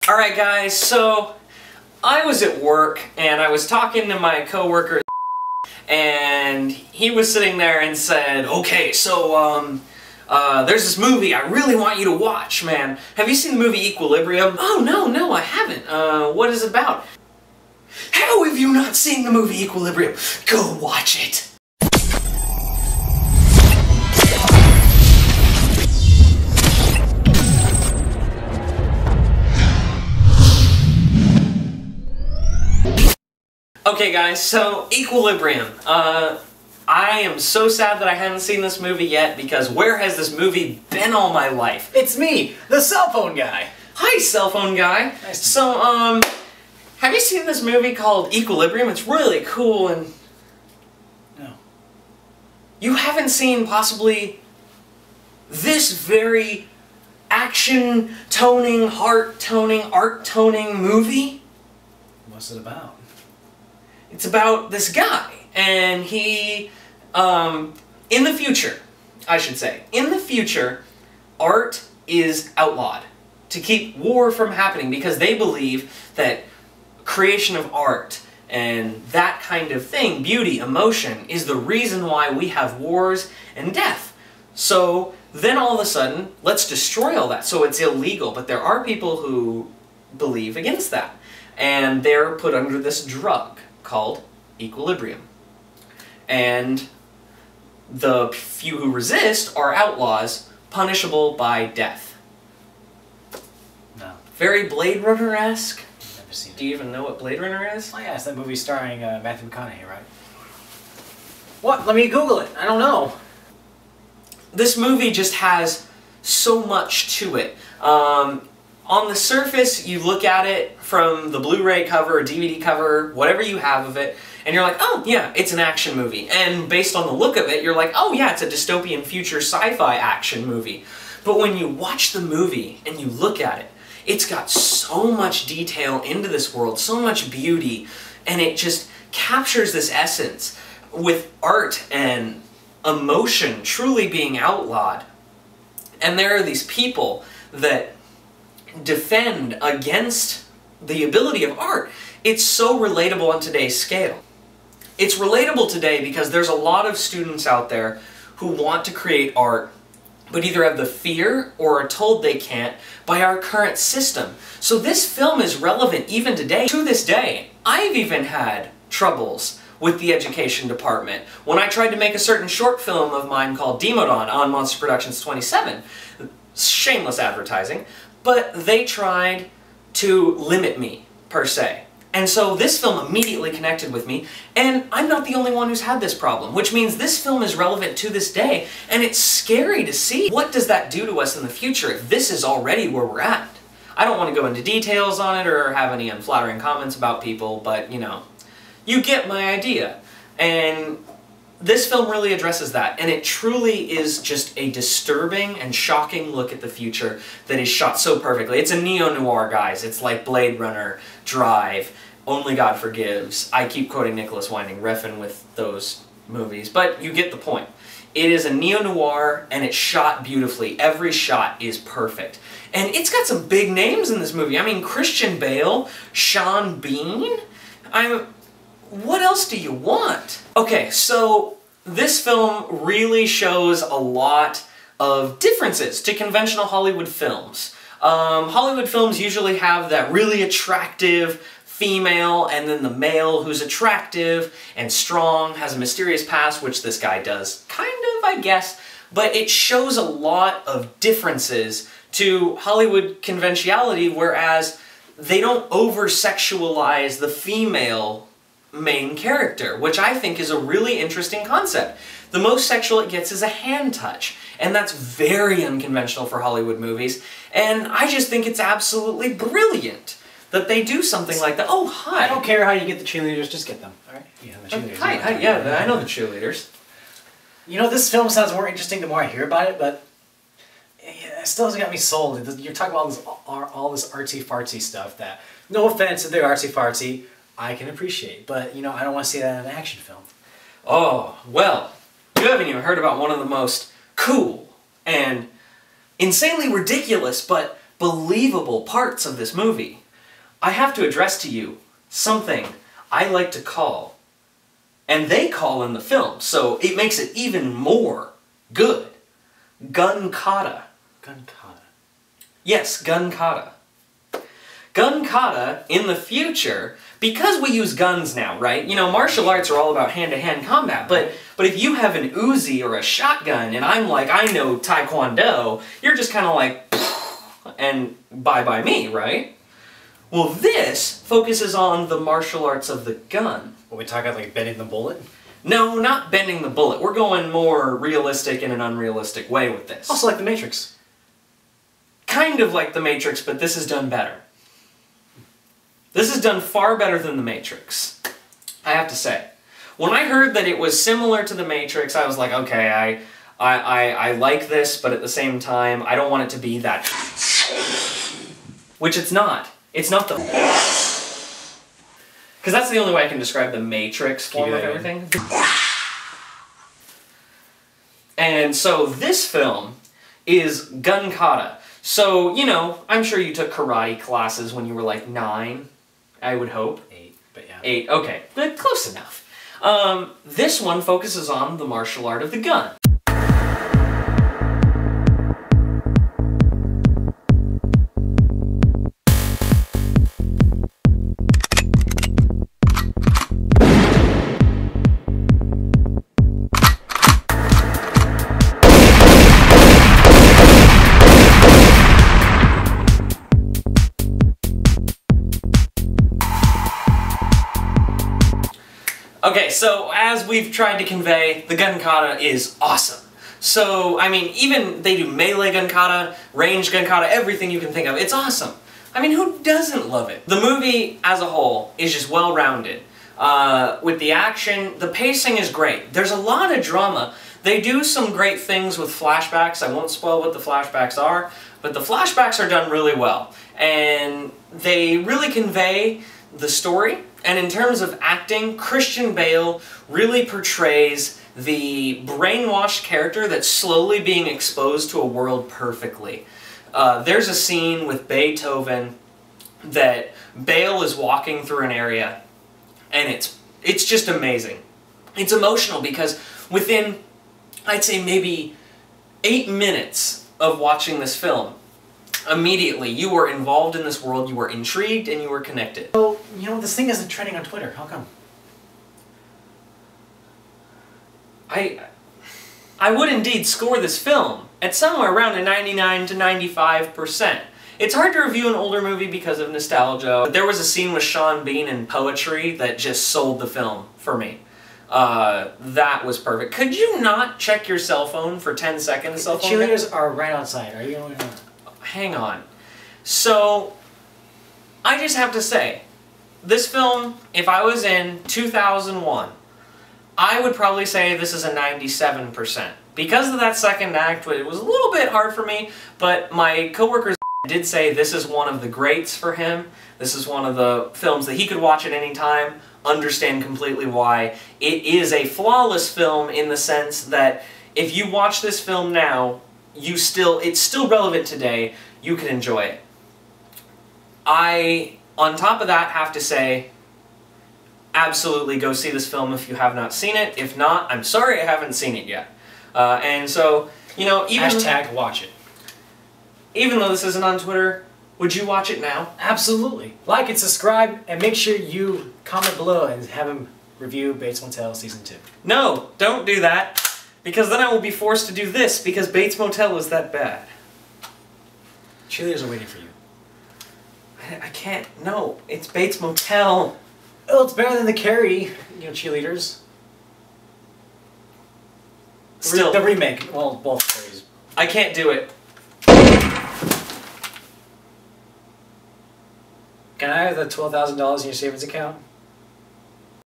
Alright guys, so I was at work and I was talking to my coworker and he was sitting there and said, okay, so there's this movie I really want you to watch, man. Have you seen the movie Equilibrium? Oh, no, I haven't. What is it about? How have you not seen the movie Equilibrium? Go watch it. Okay guys, so Equilibrium. I am so sad that I haven't seen this movie yet because where has this movie been all my life? It's me, the cell phone guy. Hi, cell phone guy. Nice to So, have you seen this movie called Equilibrium? It's really cool and... No. You haven't seen possibly this very action-toning, heart-toning, art-toning movie? What's it about? It's about this guy, and he, in the future, I should say, in the future, art is outlawed to keep war from happening because they believe that creation of art and that kind of thing, beauty, emotion, is the reason why we have wars and death. So then all of a sudden, let's destroy all that. So it's illegal, but there are people who believe against that, and they're put under this drug called Equilibrium. And the few who resist are outlaws, punishable by death. No. Very Blade Runner-esque. Never seen it. Do you even know what Blade Runner is? Oh yeah, it's that movie starring Matthew McConaughey, right? What? Let me Google it. I don't know. This movie just has so much to it. On the surface, you look at it from the Blu-ray cover or DVD cover, whatever you have of it, and you're like, oh yeah, it's an action movie. And based on the look of it, you're like, oh yeah, it's a dystopian future sci-fi action movie. But when you watch the movie and you look at it, it's got so much detail into this world, so much beauty, and it just captures this essence with art and emotion truly being outlawed. And there are these people that defend against the ability of art. It's so relatable on today's scale. It's relatable today because there's a lot of students out there who want to create art but either have the fear or are told they can't by our current system. So this film is relevant even today. To this day, I've even had troubles with the education department. When I tried to make a certain short film of mine called Demodon on Monster Productions 27, shameless advertising, but they tried to limit me, per se. And so this film immediately connected with me, and I'm not the only one who's had this problem, which means this film is relevant to this day, and it's scary to see. What does that do to us in the future if this is already where we're at? I don't want to go into details on it or have any unflattering comments about people, but, you know, you get my idea. And this film really addresses that, and it truly is just a disturbing and shocking look at the future that is shot so perfectly. It's a neo-noir, guys. It's like Blade Runner, Drive, Only God Forgives. I keep quoting Nicholas Winding Refn with those movies, but you get the point. It is a neo-noir, and it's shot beautifully. Every shot is perfect. And it's got some big names in this movie. I mean, Christian Bale, Sean Bean. What else do you want? Okay, so this film really shows a lot of differences to conventional Hollywood films. Hollywood films usually have that really attractive female and then the male who's attractive and strong, has a mysterious past, which this guy does, kind of, I guess, but it shows a lot of differences to Hollywood conventionality, whereas they don't over-sexualize the female main character, which I think is a really interesting concept. The most sexual it gets is a hand touch, and that's very unconventional for Hollywood movies, and I just think it's absolutely brilliant that they do something like that. Oh, hi! I don't care how you get the cheerleaders, just get them, alright? Yeah, the cheerleaders. Hi, yeah, I know the cheerleaders. You know, this film sounds more interesting the more I hear about it, but it still hasn't got me sold. You're talking about all this artsy-fartsy stuff that, no offense if they're artsy-fartsy, I can appreciate, but, you know, I don't want to see that in an action film. Oh, well, you haven't even heard about one of the most cool and insanely ridiculous, but believable parts of this movie, I have to address to you something I like to call, and they call in the film, so it makes it even more good, Gun Kata. Gun Kata. Yes, Gun Kata. Gun Kata, in the future, because we use guns now, right? You know, martial arts are all about hand-to-hand combat, but if you have an Uzi or a shotgun, and I'm like, I know Taekwondo, you're just kind of like, and bye-bye me, right? Well, this focuses on the martial arts of the gun. Are we talking like bending the bullet? No, not bending the bullet. We're going more realistic in an unrealistic way with this. Also like The Matrix. Kind of like The Matrix, but this is done better. This is done far better than The Matrix, I have to say. When I heard that it was similar to The Matrix, I was like, okay, I like this, but at the same time, I don't want it to be that. Which it's not. It's not the... Because that's the only way I can describe the Matrix form of everything. And so this film is Gun Kata. So, you know, I'm sure you took karate classes when you were like 9, I would hope. 8, but yeah. 8, okay. Close enough. This one focuses on the martial art of the gun. Okay, so as we've tried to convey, the Gun Kata is awesome. So, I mean, even they do melee Gun Kata, range Gun Kata, everything you can think of. It's awesome. I mean, who doesn't love it? The movie as a whole is just well-rounded. With the action, the pacing is great. There's a lot of drama. They do some great things with flashbacks. I won't spoil what the flashbacks are, but the flashbacks are done really well. And they really convey the story. And in terms of acting, Christian Bale really portrays the brainwashed character that's slowly being exposed to a world perfectly. There's a scene with Beethoven that Bale is walking through an area, and it's just amazing. It's emotional because within, I'd say maybe 8 minutes of watching this film, immediately you were involved in this world, you were intrigued, and you were connected. So, you know, this thing isn't trending on Twitter. How come? I would indeed score this film at somewhere around a 99 to 95%. It's hard to review an older movie because of nostalgia, but there was a scene with Sean Bean in Poetry that just sold the film for me. That was perfect. Could you not check your cell phone for 10 seconds? The cheerleaders are right outside. Are you going to... Hang on. So, I just have to say, this film, if I was in 2001, I would probably say this is a 97%. Because of that second act, it was a little bit hard for me, but my coworkers did say this is one of the greats for him. This is one of the films that he could watch at any time, understand completely why. It is a flawless film in the sense that if you watch this film now, it's still relevant today, you can enjoy it. I, on top of that, have to say, absolutely go see this film if you have not seen it. If not, I'm sorry I haven't seen it yet. And so, you know, even... Hashtag watch it. Even though this isn't on Twitter, would you watch it now? Absolutely. Like and subscribe, and make sure you comment below and have him review Bates Motel Season 2. No, don't do that. Because then I will be forced to do this, because Bates Motel is that bad. Cheerleaders are waiting for you. I can't. No, it's Bates Motel. Oh, it's better than the Carrie, cheerleaders. Still. The remake. Well, both Carries. I can't do it. Can I have the $12,000 in your savings account?